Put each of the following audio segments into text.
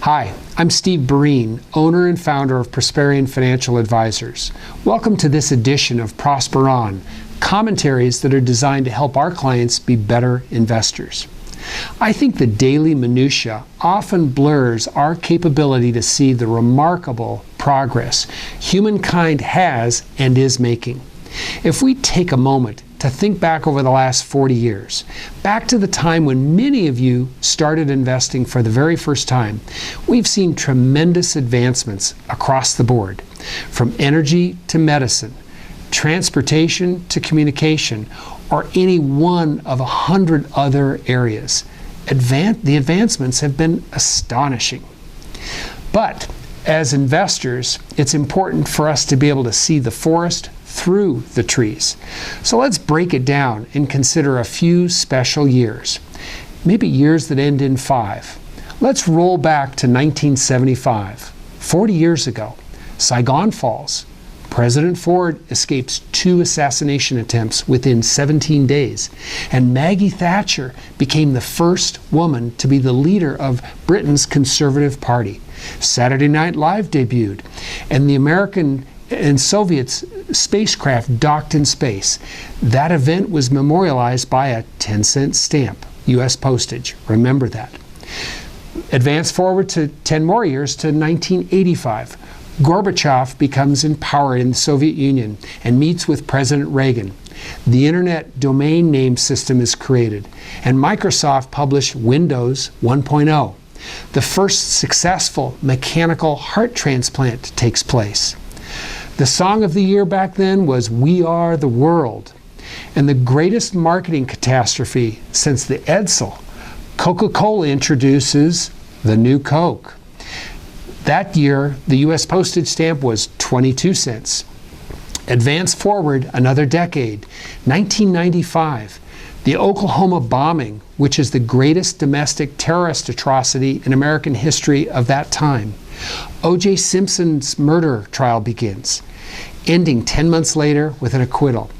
Hi, I'm Steve Breen, owner and founder of Prosperion Financial Advisors. Welcome to this edition of Prosperion, commentaries that are designed to help our clients be better investors. I think the daily minutia often blurs our capability to see the remarkable progress humankind has and is making. If we take a moment to think back over the last 40 years, back to the time when many of you started investing for the very first time, we've seen tremendous advancements across the board, from energy to medicine, transportation to communication, or any one of 100 other areas. The advancements have been astonishing. But as investors, it's important for us to be able to see the forest through the trees. So let's break it down and consider a few special years, maybe years that end in 5. Let's roll back to 1975, 40 years ago. Saigon falls. President Ford escapes 2 assassination attempts within 17 days, and Maggie Thatcher became the first woman to be the leader of Britain's Conservative Party. Saturday Night Live debuted, and the American and Soviet spacecraft docked in space. That event was memorialized by a 10-cent stamp, U.S. postage. Remember that. Advance forward to 10 more years to 1985. Gorbachev becomes in power in the Soviet Union and meets with President Reagan. The Internet domain name system is created, and Microsoft published Windows 1.0. The first successful mechanical heart transplant takes place. The song of the year back then was "We Are the World." And the greatest marketing catastrophe since the Edsel, Coca-Cola introduces the new Coke. That year, the U.S. postage stamp was 22 cents. Advance forward another decade, 1995, the Oklahoma bombing, which is the greatest domestic terrorist atrocity in American history of that time. O.J. Simpson's murder trial begins, ending 10 months later with an acquittal.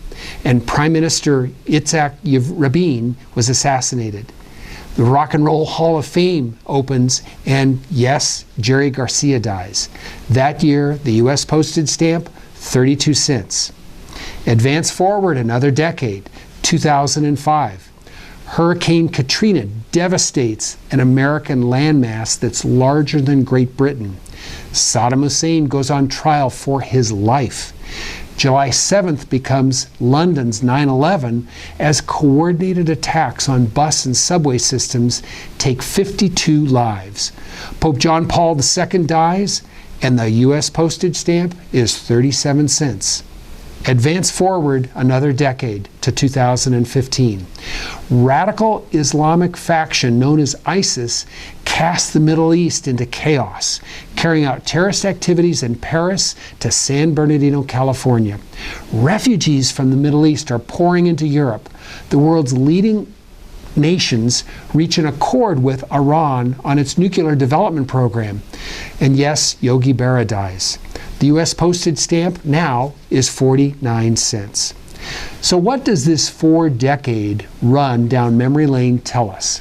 And Prime Minister Yitzhak Rabin was assassinated. The Rock and Roll Hall of Fame opens, and yes, Jerry Garcia dies. That year, the U.S. postage stamp, 32 cents. Advance forward another decade, 2005. Hurricane Katrina devastates an American landmass that's larger than Great Britain. Saddam Hussein goes on trial for his life. July 7th becomes London's 9/11 as coordinated attacks on bus and subway systems take 52 lives. Pope John Paul II dies, and the U.S. postage stamp is 37 cents. Advance forward another decade to 2015. Radical Islamic faction known as ISIS cast the Middle East into chaos, carrying out terrorist activities in Paris to San Bernardino, California. Refugees from the Middle East are pouring into Europe. The world's leading nations reach an accord with Iran on its nuclear development program. And yes, Yogi Berra dies. The U.S. postage stamp now is 49 cents. So what does this 4-decade run down memory lane tell us?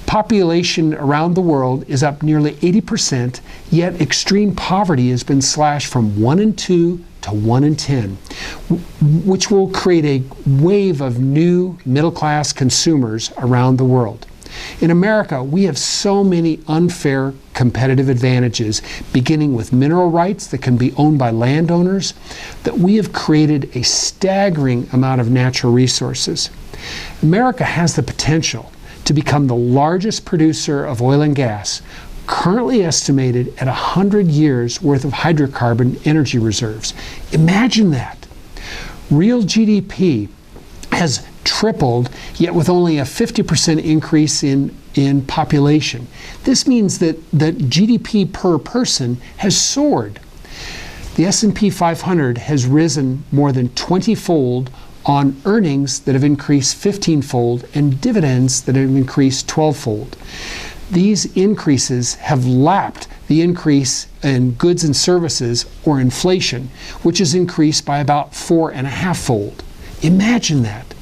Population around the world is up nearly 80%, yet extreme poverty has been slashed from 1 in 2 to 1 in 10, which will create a wave of new middle-class consumers around the world. In America, we have so many unfair competitive advantages, beginning with mineral rights that can be owned by landowners, that we have created a staggering amount of natural resources. America has the potential to become the largest producer of oil and gas, currently estimated at 100 years worth of hydrocarbon energy reserves. Imagine that. Real GDP has tripled, yet with only a 50% increase in population. This means that GDP per person has soared. The S&P 500 has risen more than 20-fold on earnings that have increased 15-fold and dividends that have increased 12-fold. These increases have lapped the increase in goods and services, or inflation, which has increased by about 4.5-fold. Imagine that.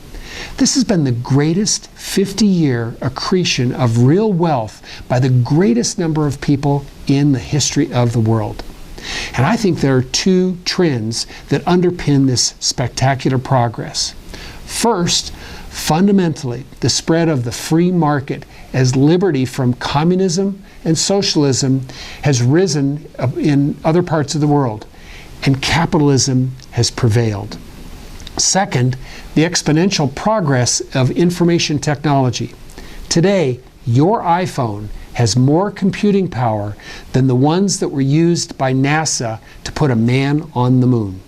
This has been the greatest 50-year accretion of real wealth by the greatest number of people in the history of the world. And I think there are two trends that underpin this spectacular progress. First, fundamentally, the spread of the free market as liberty from communism and socialism has risen in other parts of the world, and capitalism has prevailed. Second, the exponential progress of information technology. Today, your iPhone has more computing power than the ones that were used by NASA to put a man on the moon.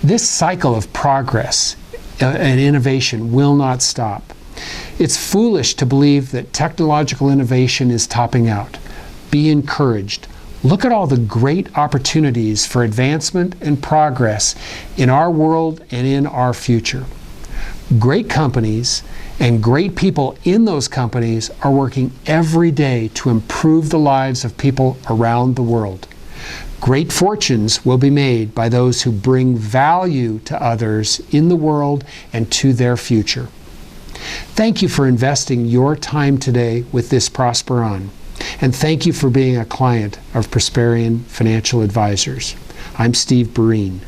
This cycle of progress and innovation will not stop. It's foolish to believe that technological innovation is topping out. Be encouraged. Look at all the great opportunities for advancement and progress in our world and in our future. Great companies and great people in those companies are working every day to improve the lives of people around the world. Great fortunes will be made by those who bring value to others in the world and to their future. Thank you for investing your time today with this Prosperion. And thank you for being a client of Prosperion Financial Advisors. I'm Steve Breen.